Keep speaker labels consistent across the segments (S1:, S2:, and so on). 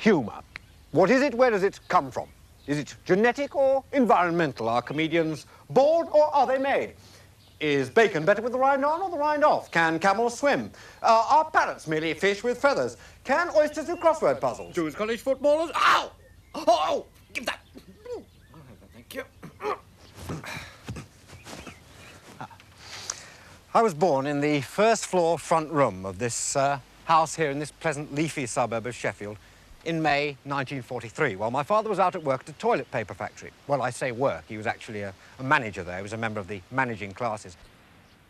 S1: humour. What is it? Where does it come from? Is it genetic or environmental? Are comedians born or are they made? Is bacon better with the rind on or the rind off? Can camels swim? Are parrots merely fish with feathers? Can oysters do crossword puzzles? Do Scottish footballers? Ow! Oh! Give that! Thank you. I was born in the first floor front room of this house here in this pleasant leafy suburb of Sheffield in May 1943, while my father was out at work at a toilet paper factory. Well, I say work, he was actually a manager there. He was a member of the managing classes.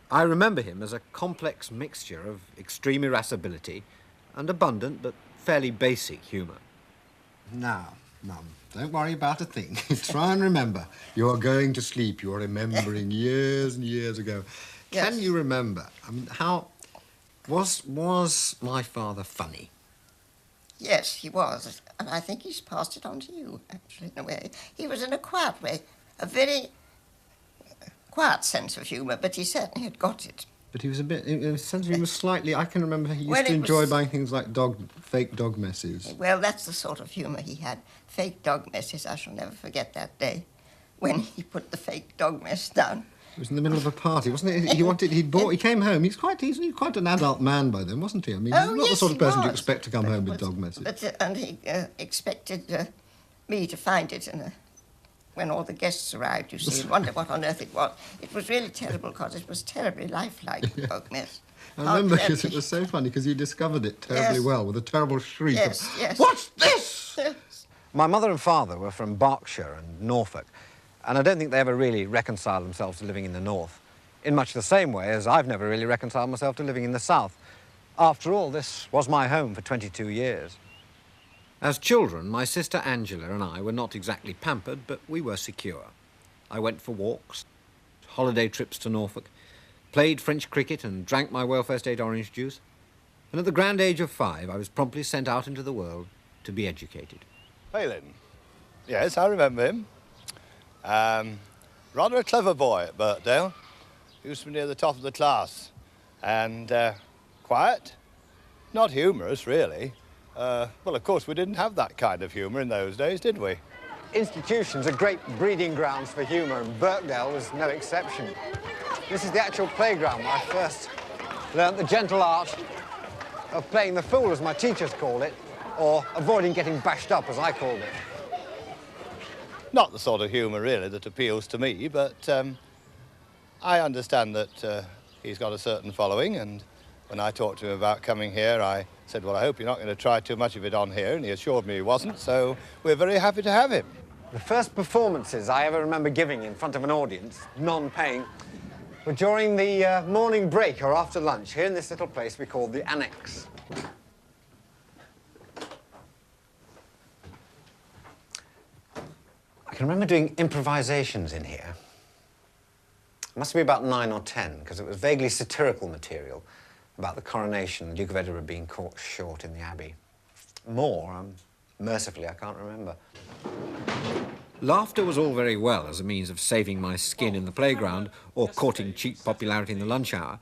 S1: I remember him as a complex mixture of extreme irascibility and abundant but fairly basic humour.
S2: Now, Mum, don't worry about a thing. Try and remember. You're going to sleep. You're remembering years and years ago. Yes. Can you remember? I mean, how... Was my father funny?
S3: Yes, he was. And I think he's passed it on to you, actually, in a way. He was in a quiet way, a very quiet sense of humour, but he certainly had got it.
S2: But he was a bit... In a sense of humour, slightly... I can remember he used to enjoy buying things like fake dog messes.
S3: Well, that's the sort of humour he had. Fake dog messes. I shall never forget that day when he put the fake dog mess down.
S2: It was in the middle of a party, wasn't it? He came home. He's quite an adult man by then, wasn't he? I mean, he's not the sort of person you expect to come home with dog messes.
S3: And he expected me to find it when all the guests arrived, you see, and wonder what on earth it was. It was really terrible because it was terribly lifelike, the dog mess.
S2: I remember because it was so funny because you discovered it terribly well with a terrible shriek
S3: yes.
S1: What's this? Yes. My mother and father were from Berkshire and Norfolk. And I don't think they ever really reconciled themselves to living in the north, in much the same way as I've never really reconciled myself to living in the south. After all, this was my home for 22 years. As children, my sister Angela and I were not exactly pampered, but we were secure. I went for walks, holiday trips to Norfolk, played French cricket and drank my welfare state orange juice. And at the grand age of 5, I was promptly sent out into the world to be educated.
S4: Palin? Yes, I remember him. Rather a clever boy at Birkdale. He used to be near the top of the class. And quiet. Not humorous, really. Well, of course, we didn't have that kind of humour in those days, did we?
S1: Institutions are great breeding grounds for humour, and Birkdale was no exception. This is the actual playground where I first learnt the gentle art of playing the fool, as my teachers called it, or avoiding getting bashed up, as I called it.
S4: Not the sort of humour, really, that appeals to me, but I understand that he's got a certain following, and when I talked to him about coming here, I said, well, I hope you're not going to try too much of it on here, and he assured me he wasn't, so we're very happy to have him.
S1: The first performances I ever remember giving in front of an audience, non-paying, were during the morning break or after lunch, here in this little place we called the Annex. I can remember doing improvisations in here. It must be about 9 or 10, because it was vaguely satirical material about the coronation, the Duke of Edinburgh being caught short in the Abbey. More, mercifully, I can't remember. Laughter was all very well as a means of saving my skin in the playground or courting cheap popularity in the lunch hour,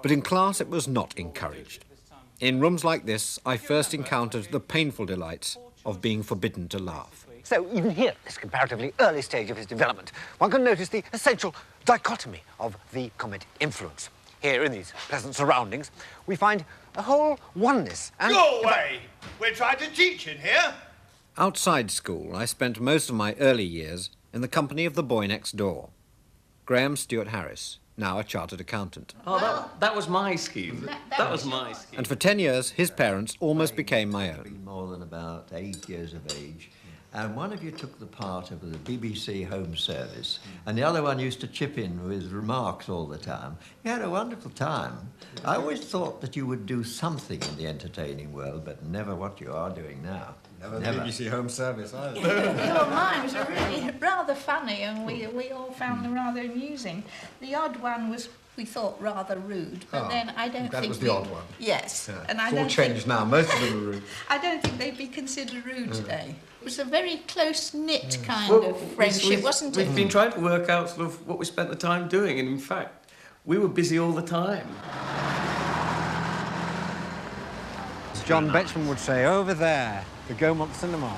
S1: but in class it was not encouraged. In rooms like this, I first encountered the painful delights of being forbidden to laugh. So even here, at this comparatively early stage of his development, one can notice the essential dichotomy of the comet influence. Here, in these pleasant surroundings, we find a whole oneness and...
S5: Go away! We're trying to teach in here.
S1: Outside school, I spent most of my early years in the company of the boy next door, Graham Stewart Harris, now a chartered accountant.
S6: Oh, that was my scheme. That was my scheme.
S1: And for 10 years, his parents almost became my own.
S7: More than about 8 years of age. And one of you took the part of the BBC Home Service, and the other one used to chip in with remarks all the time. You had a wonderful time. I always thought that you would do something in the entertaining world, but never what you are doing now.
S2: Never. The BBC Home Service either.
S8: Your mimes are really rather funny, and we all found them rather amusing. The odd one was, we thought, rather rude, but then I don't think...
S2: That was the odd one?
S8: Yes.
S2: Yeah.
S8: And I
S2: it's all
S8: don't
S2: changed now. Most of them are rude.
S8: I don't think they'd be considered rude today. It was a very close-knit kind of friendship, wasn't it?
S6: We've been trying to work out sort of what we spent the time doing, and in fact, we were busy all the time.
S1: As John Betchman would say, over there, the Gaumont Cinema.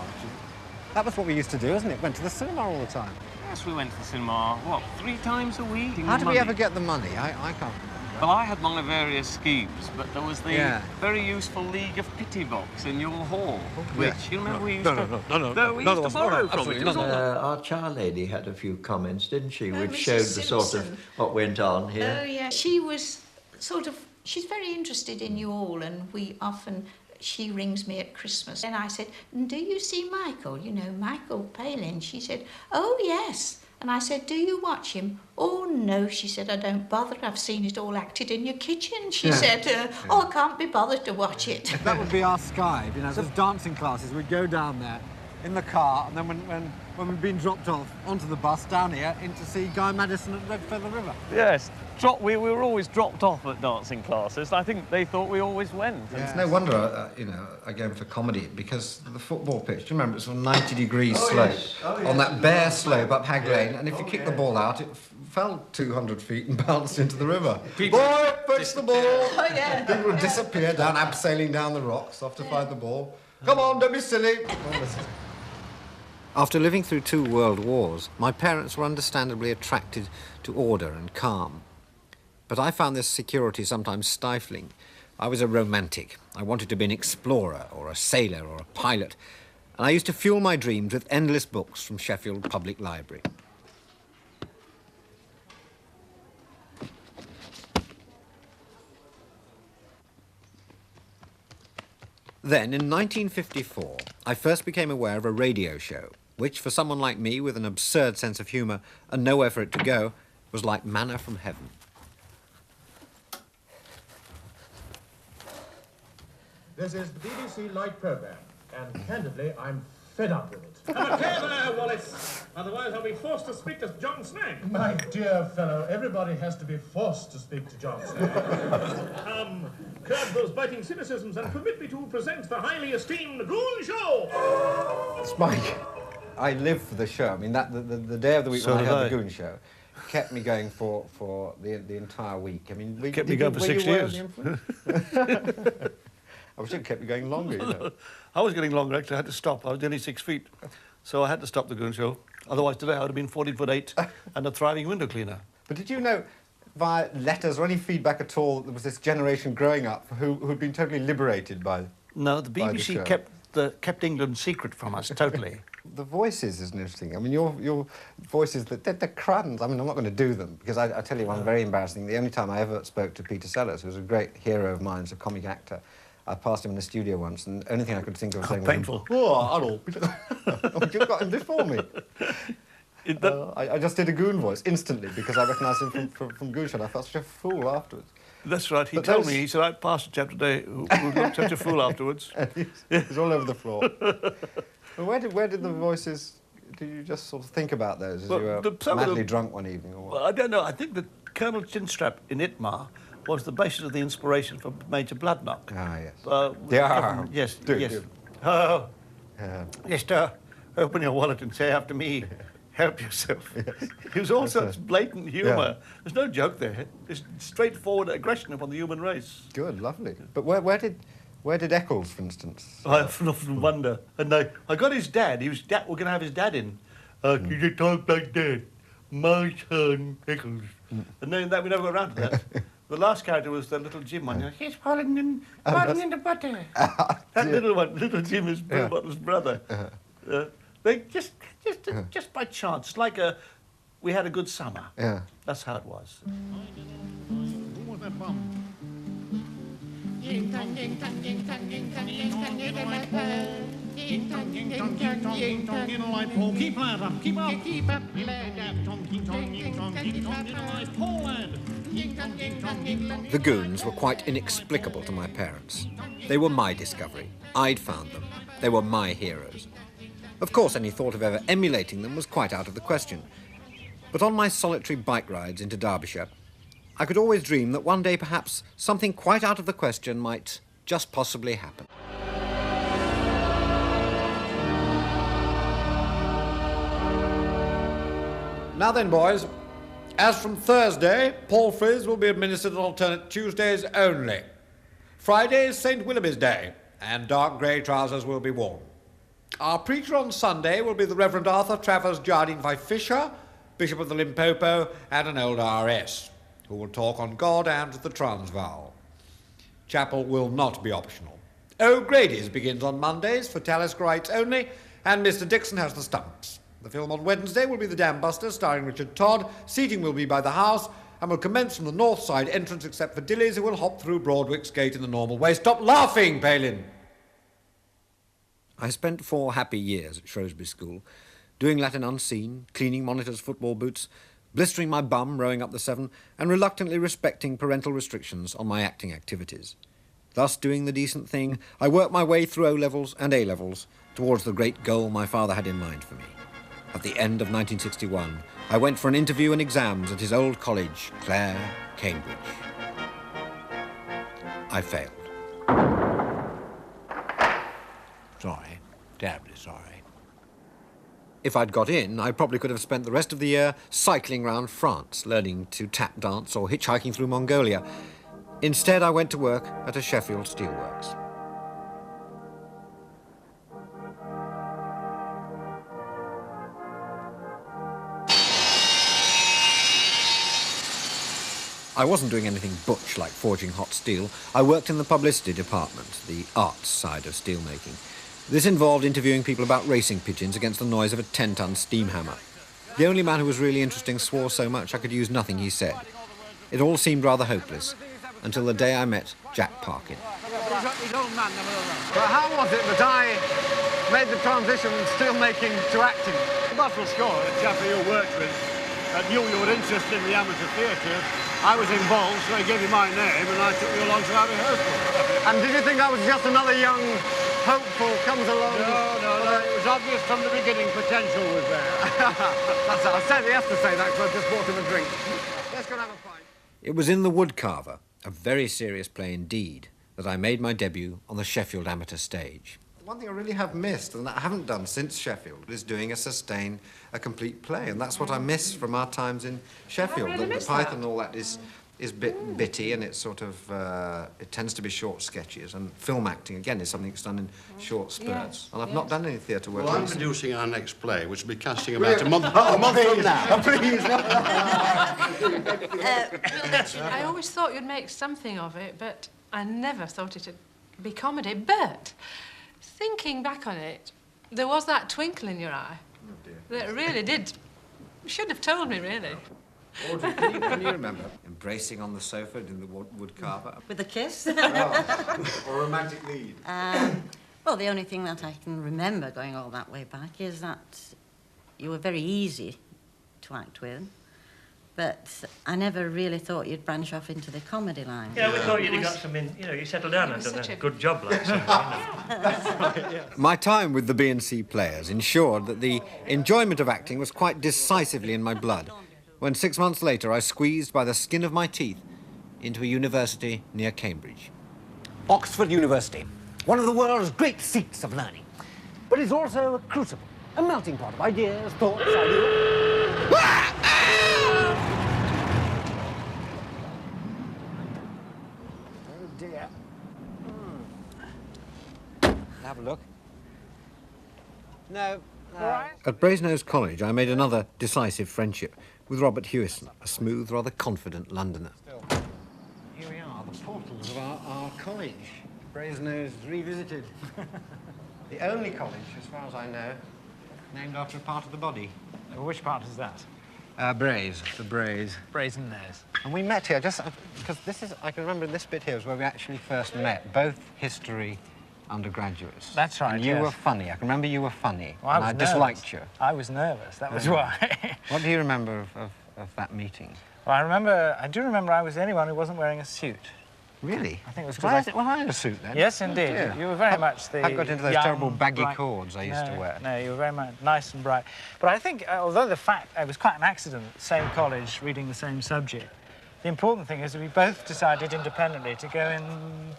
S1: That was what we used to do, isn't it? Went to the cinema all the time.
S6: Yes, we went to the cinema, what, 3 times a week?
S1: How did we ever get the money? I can't remember.
S6: Well, I had my various schemes, but there was the very useful League of Pity box in your hall, which, you remember we used to borrow from it.
S7: Our child lady had a few comments, didn't she, which showed the sort of what went on here.
S8: Oh, yeah. She was sort of, she's very interested in you all, and we often, she rings me at Christmas, and I said, do you see Michael? You know, Michael Palin. She said, oh, yes. And I said, do you watch him? Oh, no, she said, I don't bother. I've seen it all acted in your kitchen. She said, oh, I can't be bothered to watch it.
S1: That would be our Sky. You know, there's dancing classes. We'd go down there in the car, and then when we'd been dropped off onto the bus down here in to see Guy Madison at Red Feather River.
S6: Yes, we were always dropped off at dancing classes. I think they thought we always went.
S2: Yeah. It's no wonder, you know, again for comedy, because the football pitch, do you remember, it's on 90 degrees slope, on that bare slope up Hag Lane, and if you kick the ball out, it fell 200 feet and bounced into the river. Boy, fetch the ball!
S8: Oh, yeah.
S2: People would disappear down, abseiling down the rocks off to find the ball. Come on, don't be silly!
S1: After living through 2 world wars, my parents were understandably attracted to order and calm. But I found this security sometimes stifling. I was a romantic. I wanted to be an explorer or a sailor or a pilot. And I used to fuel my dreams with endless books from Sheffield Public Library. Then, in 1954, I first became aware of a radio show, which, for someone like me with an absurd sense of humour and nowhere for it to go, was like manna from heaven.
S9: This is the BBC Light Programme, and candidly, I'm fed up with it. Come on, there, Wallace! Otherwise, I'll be forced to speak to John Snag. My dear fellow, everybody has to be forced to speak to John Snag. Curb those biting cynicisms and permit me to present the highly esteemed Goon Show!
S1: Spike, I live for the show. I mean, the day of the week when I had the Goon Show kept me going for the entire week. I mean,
S10: kept me going for 6 years.
S1: I wish it kept me going longer, you know.
S10: I was getting longer, actually. I had to stop. I was only 6 feet. So I had to stop the Goon Show. Otherwise, today I would have been 40'8" and a thriving window cleaner.
S1: But did you know, via letters or any feedback at all, there was this generation growing up who'd been totally liberated by
S10: No, the BBC kept England secret from us, totally.
S1: The voices is interesting. I mean, your voices, they're crumbs. I mean, I'm not going to do them, because I tell you one very embarrassing thing. The only time I ever spoke to Peter Sellers, who was a great hero of mine, as a comic actor, I passed him in the studio once, and the only thing I could think of saying
S10: painful.
S1: was, "Oh, Arnold, you've got him before me." I just did a Goon voice instantly, because I recognised him from Goon Show. I felt such a fool afterwards.
S10: That's right. He told me, he said, I passed a chap today who looked such a fool afterwards.
S1: He's all over the floor. Well, where did the voices... Did you just sort of think about those as you were madly drunk one evening? Or what?
S10: Well, I don't know. I think that Colonel Chinstrap in Itmar was the basis of the inspiration for Major Bloodknock.
S1: Ah, yes.
S10: Yes,
S1: do,
S10: yes.
S1: Do.
S10: Oh, yes, open your wallet and say after me, help yourself. Yes. It was all such blatant humour. Yeah. There's no joke there. It's straightforward aggression upon the human race.
S1: Good, lovely. But where did Eccles, for instance?
S10: I often wonder. And I got his dad. We're going to have his dad in. Can you talk like that? My son, Eccles. And then we never got around to that. The last character was the little Jim one. He's falling in the butter. That little one, little Jim is Blue Bottle's brother. They just by chance, like we had a good summer.
S1: Yeah.
S10: That's how it was.
S9: Who was that bum? Keep lad up, keep up. Keep up,
S1: The Goons were quite inexplicable to my parents. They were my discovery. I'd found them. They were my heroes. Of course, any thought of ever emulating them was quite out of the question. But on my solitary bike rides into Derbyshire, I could always dream that one day perhaps something quite out of the question might just possibly happen.
S2: Now then, boys, as from Thursday, palfreys will be administered on alternate Tuesdays only. Friday is St. Willoughby's Day, and dark grey trousers will be worn.
S11: Our preacher on Sunday will be the Reverend Arthur Travers Jardine Fife Fisher, Bishop of the Limpopo, and an old RS, who will talk on God and the Transvaal. Chapel will not be optional. O'Grady's begins on Mondays for Talisker rights only, and Mr. Dixon has the stumps. The film on Wednesday will be The Dam Busters, starring Richard Todd. Seating will be by the house and will commence from the north side entrance except for Dillies, who will hop through Broadwick's gate in the normal way. Stop laughing, Palin!
S1: I spent 4 happy years at Shrewsbury School, doing Latin unseen, cleaning monitors' football boots, blistering my bum rowing up the Severn, and reluctantly respecting parental restrictions on my acting activities. Thus, doing the decent thing, I worked my way through O-levels and A-levels towards the great goal my father had in mind for me. At the end of 1961, I went for an interview and exams at his old college, Clare, Cambridge. I failed.
S11: Sorry, terribly sorry.
S1: If I'd got in, I probably could have spent the rest of the year cycling around France, learning to tap dance or hitchhiking through Mongolia. Instead, I went to work at a Sheffield steelworks. I wasn't doing anything butch like forging hot steel. I worked in the publicity department, the arts side of steelmaking. This involved interviewing people about racing pigeons against the noise of a 10-ton steam hammer. The only man who was really interesting swore so much I could use nothing he said. It all seemed rather hopeless, until the day I met Jack Parkin. Well, how was it that I made the transition from steelmaking to acting?
S5: That was score, a chap who you worked with knew you were interested in the amateur theatre. I was involved, so he gave you my name, and I took you along to our rehearsal.
S1: And did you think I was just another young hopeful comes along?
S5: No, it was obvious from the beginning potential was there.
S1: I certainly have to say that because I just bought him a drink. Let's go and have a pint. It was in The Woodcarver, a very serious play indeed, that I made my debut on the Sheffield amateur stage. One thing I really have missed, and that I haven't done since Sheffield, is doing a complete play, and that's what I miss from our times in Sheffield. The Python and all that is bitty, and it's sort of, it tends to be short sketches, and film acting, again, is something that's done in short spurts. And I've not done any theatre work.
S12: Well, I'm producing our next play, which will be casting about a month from now.
S1: Please.
S13: I always thought you'd make something of it, but I never thought it'd be comedy. But thinking back on it, there was that twinkle in your eye.
S1: Oh, dear.
S13: That really did. You should have told me, really.
S1: Audrey, can you remember embracing on the sofa in the Woodcarver?
S14: With a kiss?
S1: Or a romantic lead?
S14: Well, the only thing that I can remember going all that way back is that you were very easy to act with, but I never really thought you'd branch off into the comedy line.
S15: Yeah, we thought you'd have got some in, you settled down and done a good job like something,
S1: That's right, yeah. My time with the B&C players ensured that the enjoyment of acting was quite decisively in my blood, when 6 months later I squeezed by the skin of my teeth into a university near Cambridge.
S16: Oxford University, one of the world's great seats of learning. But it's also a crucible, a melting pot of ideas, thoughts, ideals.
S1: Oh, dear. Have a look. No. At Brasenose College, I made another decisive friendship with Robert Hewison, a smooth, rather confident Londoner. Here we are, the portals of our college. Brasenose revisited. The only college, as far as I know, named after a part of the body.
S17: Which part is that?
S1: Braze, the Braze.
S17: Brazen Nose.
S1: And we met here just because I can remember this bit here is where we actually first met, both history undergraduates.
S17: That's right,
S1: And you
S17: yes.
S1: were funny. I can remember you were funny.
S17: Well,
S1: I disliked you.
S17: I was nervous, that was why.
S1: What do you remember of that meeting?
S17: Well, I do remember I was the only one who wasn't wearing a suit.
S1: Really?
S17: I think it was
S1: Well,
S17: because
S1: I had a suit then.
S17: Yes, indeed.
S1: Yeah.
S17: You were very much the
S1: I got into those
S17: young,
S1: terrible baggy
S17: bright...
S1: cords I used to wear.
S17: No, you were very much nice and bright. But I think, although the fact it was quite an accident, same college, reading the same subject, the important thing is that we both decided independently to go and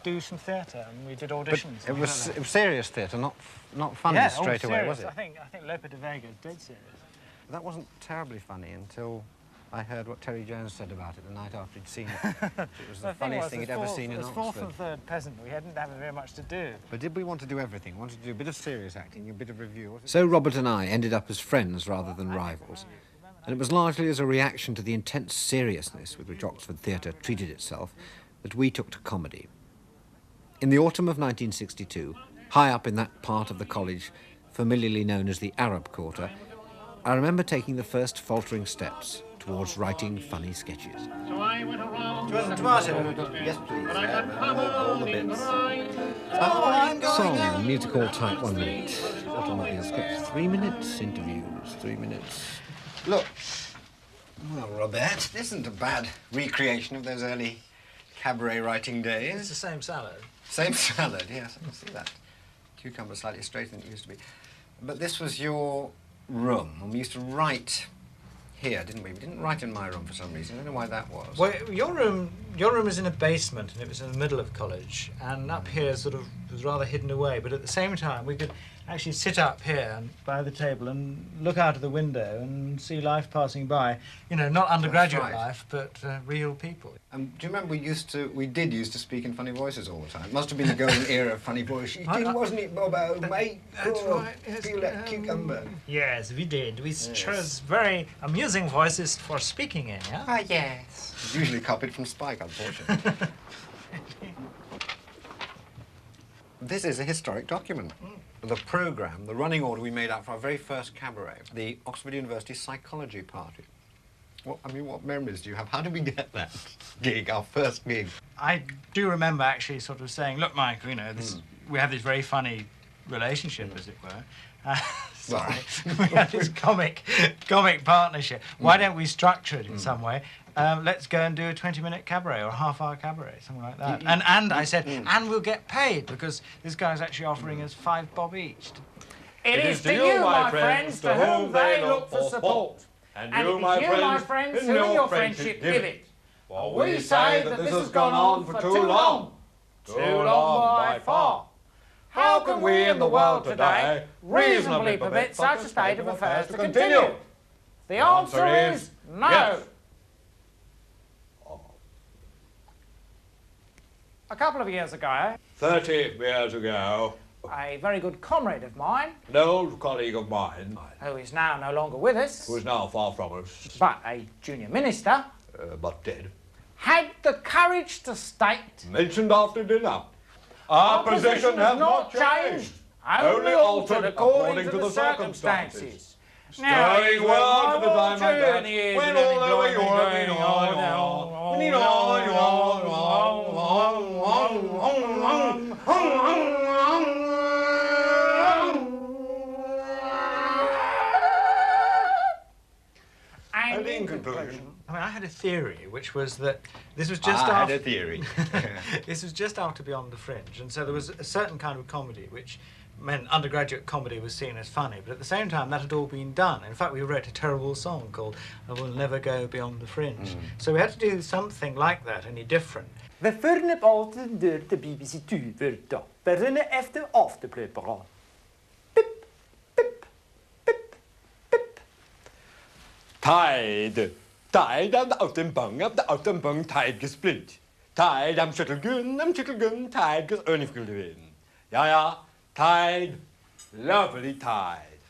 S17: do some theatre, and we did auditions.
S1: But it was serious theatre, not funny
S17: yeah,
S1: straight away, was it?
S17: I think Lope de Vega is dead serious.
S1: That wasn't terribly funny until I heard what Terry Jones said about it the night after he'd seen it. It was the funniest thing he'd ever seen in Oxford.
S17: As fourth and third peasant, we hadn't had very much to do.
S1: But did we want to do everything? We wanted to do a bit of serious acting, a bit of review. So Robert and I ended up as friends rather than rivals. And it was largely as a reaction to the intense seriousness with which Oxford theatre treated itself that we took to comedy. In the autumn of 1962, high up in that part of the college familiarly known as the Arab Quarter, I remember taking the first faltering steps towards writing funny sketches.
S9: So I went around.
S17: Tomato?
S2: Yes, please.
S9: All the bits.
S1: Song, musical type, 1 minute. Automatic sketch, 3 minutes. Interviews, 3 minutes. Look, well, Robert, this isn't a bad recreation of those early cabaret writing days.
S17: It's the same salad.
S1: Same salad, yes, I can see that. Cucumber slightly straighter than it used to be. But this was your room, and we used to write here, didn't we? We didn't write in my room for some reason. I don't know why that was.
S17: Well, your room is in a basement, and it was in the middle of college, and up here sort of was rather hidden away. But at the same time, we could actually sit up here and by the table and look out of the window and see life passing by. You know, not undergraduate life, but real people.
S1: Do you remember we did used to speak in funny voices all the time? It must have been the golden era of funny voices. It did, wasn't it, Bobo, mate?
S17: That's right. Yes,
S1: Peel that cucumber.
S17: Yes, we did. We chose very amusing voices for speaking in, yeah?
S1: Ah, yes. It's usually copied from Spike, unfortunately. This is a historic document. The programme, the running order we made out for our very first cabaret, the Oxford University Psychology Party. What memories do you have? How did we get that gig, our first gig?
S17: I do remember actually sort of saying, look, Mike, you know, we have this very funny relationship, as it were. Sorry. We have this comic partnership. Why don't we structure it in some way? Let's go and do a 20-minute cabaret or a half-hour cabaret, something like that. And I said, and we'll get paid because this guy's actually offering us $5 bob each.
S18: It is to you, my friends, to whom they look for support. And you, my friends, who in your friendship give it. For we say that this has gone on for too long. Too long by far. How can we in the world today reasonably permit such a state of affairs to continue? The answer is no. Yes. A couple of years ago,
S11: 30 years ago,
S18: a very good comrade of mine,
S11: an old colleague of mine,
S18: who is now no longer with us,
S11: who is now far from us,
S18: but a junior minister,
S11: but dead,
S18: had the courage to state,
S11: mentioned after dinner, our position has not changed, only altered according to the circumstances. Stirring words at a time like that, when all over Europe we need
S17: And in conclusion, I mean, I had a theory, which was that this was just
S1: I had a theory.
S17: This was just after Beyond the Fringe, and so there was a certain kind of comedy which meant undergraduate comedy was seen as funny, but at the same time that had all been done. In fact, we wrote a terrible song called I Will Never Go Beyond the Fringe. So we had to do something like that, only different.
S18: We furnen altijd door de BBC 2 wordt dat. We rennen efter af te pleuren.
S11: Tide, tide of the Outenbung, of the Outenbung, tide gesplint. Tide am Schuttlegun, tide ges Örnifgulden. Ja, tide, lovely tide.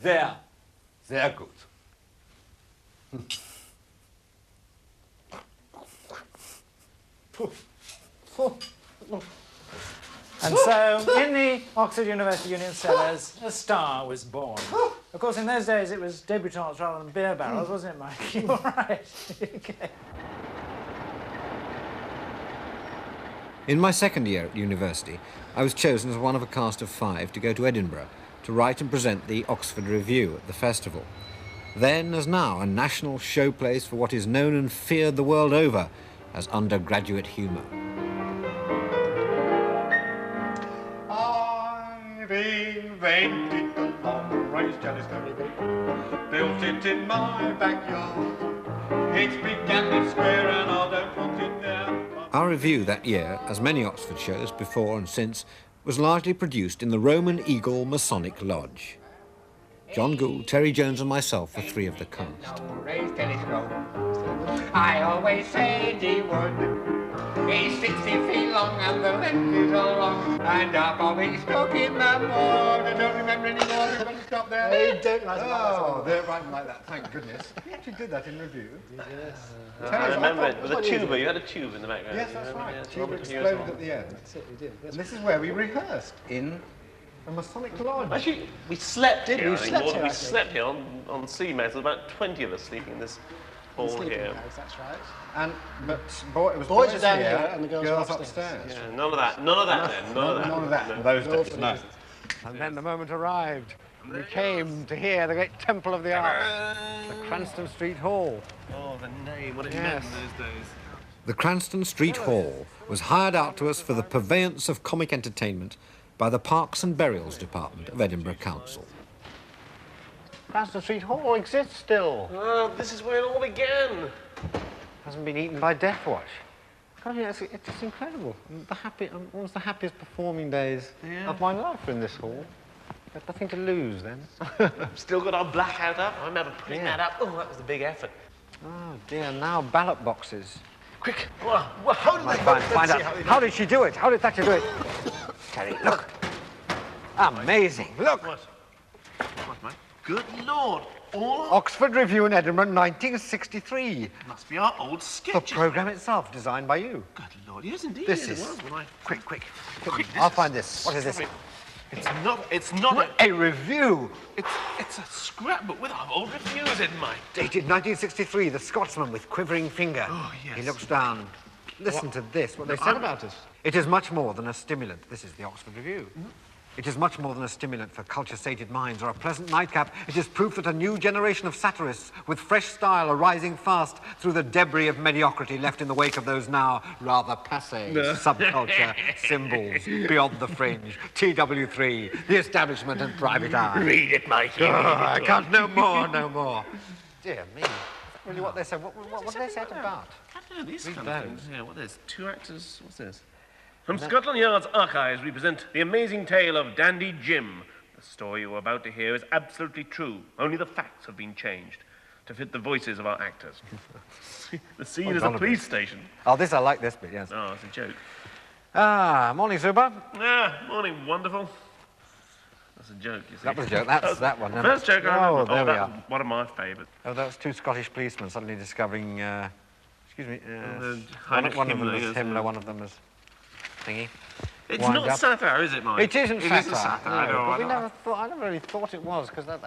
S11: Sehr gut.
S18: And so, in the Oxford University Union cellars, a star was born. Of course, in those days, it was debutantes rather than beer barrels, wasn't it, Mike? You're right. Okay.
S1: In my second year at university, I was chosen as one of a cast of 5 to go to Edinburgh to write and present the Oxford Review at the festival. Then, as now, a national showplace for what is known and feared the world over as undergraduate humour.
S11: I've invented the long-range telescope, built it in my backyard. It's big and it's square and I don't want it there.
S1: Our review that year, as many Oxford shows before and since, was largely produced in the Roman Eagle Masonic Lodge.
S11: John Gould, Terry Jones and myself were three of the cast.
S18: Raised telescope. I always said he would. He's 60 feet long and the length is all long. And I've always stuck in the mud. I don't remember anymore. We're going to stop there.
S2: They don't write like that. Oh, they don't write like that. Thank goodness. We actually did that in review.
S6: Yes. I remember it with a tuba. You had a tube in the background.
S2: Yes, that's right.
S6: Yes,
S2: Tuba exploded at the end.
S17: That's it, we did.
S2: And this is where we rehearsed, in a Masonic lodge.
S6: Actually, we slept here.
S17: We
S6: slept here on sea mats. There was about 20 of us sleeping in this hall here.
S17: That's right.
S2: And but it was
S18: Boys are down here and the girls are
S2: upstairs.
S6: Yeah, none of that. None of that then. None of that.
S2: None of that in those days. No. And then the moment arrived. We came to hear the great temple of the arts, the Cranston Street Hall.
S6: Oh, the name! What it meant in those days.
S11: The Cranston Street Hall was hired out to us for the purveyance of comic entertainment by the Parks and Burials Department of Edinburgh Council.
S1: Cranston Street Hall exists still.
S6: Oh, this is where it all began.
S1: Hasn't been eaten by Death Watch. God, yeah, it's incredible. One was the happiest performing days of my life in this hall. Had nothing to lose then.
S6: Still got our blackout up. I remember putting that up. Oh, that was the big effort.
S1: Oh dear, now ballot boxes.
S6: Quick! Well, how did they
S1: find out? How did she do it? How did Thatcher do it? Terry, look. Amazing. Look.
S6: What, mate? Good Lord. All
S1: Oxford Review in Edinburgh, 1963.
S6: Must be our old
S1: The
S6: sketches.
S1: programme itself, designed by you.
S6: Good Lord. Yes, indeed.
S1: This
S6: it
S1: is...
S6: was when I...
S1: Quick.
S6: I'll
S1: find this. What is this?
S6: It's not
S1: a review.
S6: It's a scrapbook with our old reviews in mine.
S1: Dated 1963, The Scotsman with Quivering Finger.
S6: Oh, yes.
S1: He looks down. Listen to this, what they said about us. It is much more than a stimulant. This is the Oxford Review. It is much more than a stimulant for culture-sated minds or a pleasant nightcap. It is proof that a new generation of satirists with fresh style are rising fast through the debris of mediocrity left in the wake of those now rather passé subculture symbols beyond the fringe. TW3, the establishment and private eye.
S6: Read it, Mikey.
S1: Oh, I can't no more. Dear me. Is that really what they said? What they said about?
S6: I don't know, these
S1: Read
S6: kind of
S1: those.
S6: things. Yeah, what is two actors? What's this? From Scotland Yard's archives, we present the amazing tale of Dandy Jim. The story you're about to hear is absolutely true. Only the facts have been changed to fit the voices of our actors. The scene is a police station.
S1: Oh, I like this bit, yes.
S6: Oh, it's a joke.
S1: Morning, Zuba.
S6: Morning, wonderful. That's a joke, you see.
S1: That was a joke. That's that one.
S6: First joke I remember.
S1: There we
S6: that
S1: are.
S6: was one of my favourites.
S1: Oh, that's two Scottish policemen suddenly discovering, excuse me,
S6: Heinrich
S1: one of them
S6: Himmler,
S1: was
S6: yes,
S1: Himmler,
S6: yes.
S1: one of them was thingy.
S6: It's
S1: Wind
S6: not
S1: up.
S6: satire, is it, Mike?
S1: It isn't satire.
S6: It isn't satire.
S1: No,
S6: I
S1: but
S6: know.
S1: I never really thought it was, because that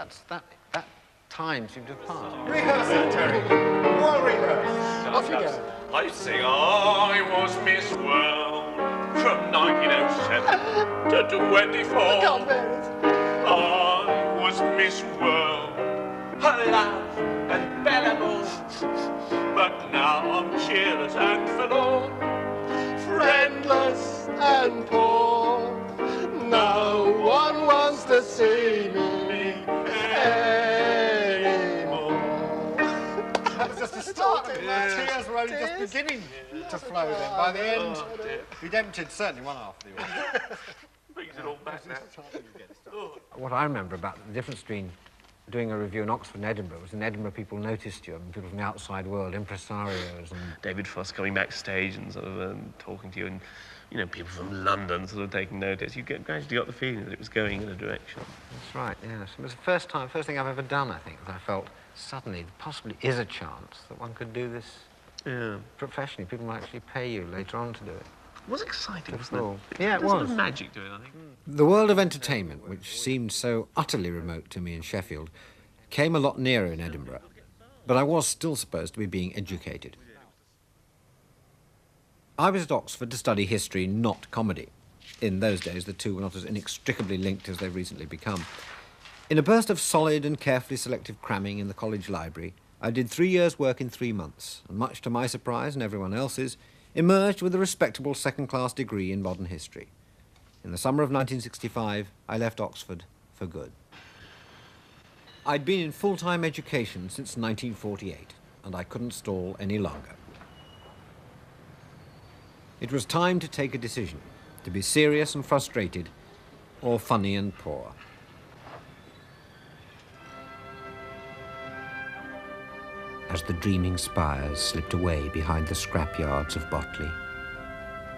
S1: time seemed to have passed.
S2: Rehearse it, Terry. More rehearse.
S18: Off you go.
S6: I used to sing, I was Miss World from 1907 to 24.
S18: I can't bear it.
S6: I was Miss World, alive and bearable, but now I'm cheerless and forlorn,
S18: Friendless and poor. No one wants to see me anymore.
S2: That was just a start. The tears were only just beginning to flow then. By the end, we'd emptied certainly one after the other.
S6: brings it all back now.
S1: What I remember about the difference between doing a review in Oxford and Edinburgh was in Edinburgh people noticed you, and people from the outside world, impresarios and...
S6: David Frost coming backstage and sort of talking to you, and, you know, people from London sort of taking notice. You gradually got the feeling that it was going in a direction.
S1: That's right, yes. It was the first thing I've ever done, I think, that I felt suddenly there possibly is a chance that one could do this professionally. People might actually pay you later on to do it.
S6: It was exciting, wasn't it?
S1: Yeah, it
S6: There's
S1: was.
S6: a sort of magic to it, I think.
S11: The world of entertainment, which seemed so utterly remote to me in Sheffield, came a lot nearer in Edinburgh, but I was still supposed to be being educated. I was at Oxford to study history, not comedy. In those days, the two were not as inextricably linked as they've recently become. In a burst of solid and carefully selective cramming in the college library, I did 3 years' work in 3 months, and much to my surprise and everyone else's, emerged with a respectable second-class degree in modern history. In the summer of 1965, I left Oxford for good. I'd been in full-time education since 1948, and I couldn't stall any longer. It was time to take a decision, to be serious and frustrated, or funny and poor.
S19: as the dreaming spires slipped away behind the scrapyards of Botley,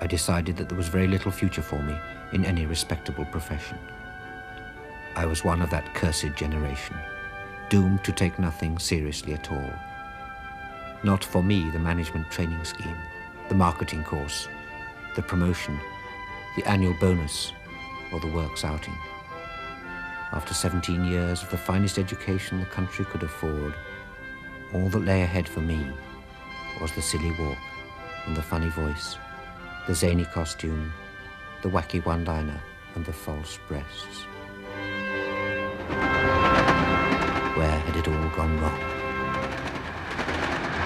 S19: I decided that there was very little future for me in any respectable profession. I was one of that cursed generation, doomed to take nothing seriously at all. Not for me the management training scheme, the marketing course, the promotion, the annual bonus, or the works outing. After 17 years of the finest education the country could afford, all that lay ahead for me was the silly walk and the funny voice, the zany costume, the wacky one-liner and the false breasts. Where had it all gone wrong?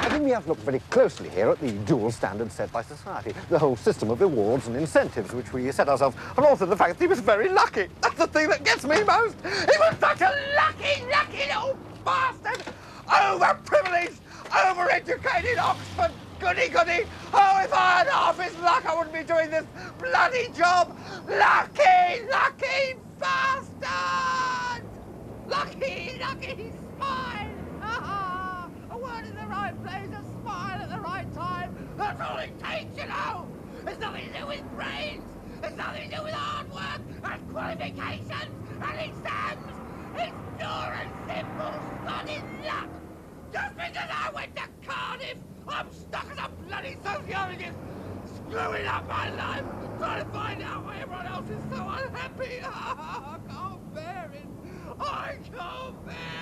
S16: I think we have to look very closely here at the dual standards set by society, the whole system of rewards and incentives which we set ourselves, and also the fact that he was very lucky. That's the thing that gets me most. He was such a lucky little bastard! Overprivileged, overeducated Oxford goody-goody. Oh, if I had half his luck, I wouldn't be doing this bloody job. Lucky bastard! Lucky smile! A word in the right place, a smile at the right time. That's all it takes, you know. It's nothing to do with brains. It's nothing to do with hard work and qualifications and exams. It's pure and simple sodding luck. Just because I went to Cardiff, I'm stuck as a bloody sociologist, screwing up my life, trying to find out why everyone else is so unhappy. I can't bear it. I can't bear it.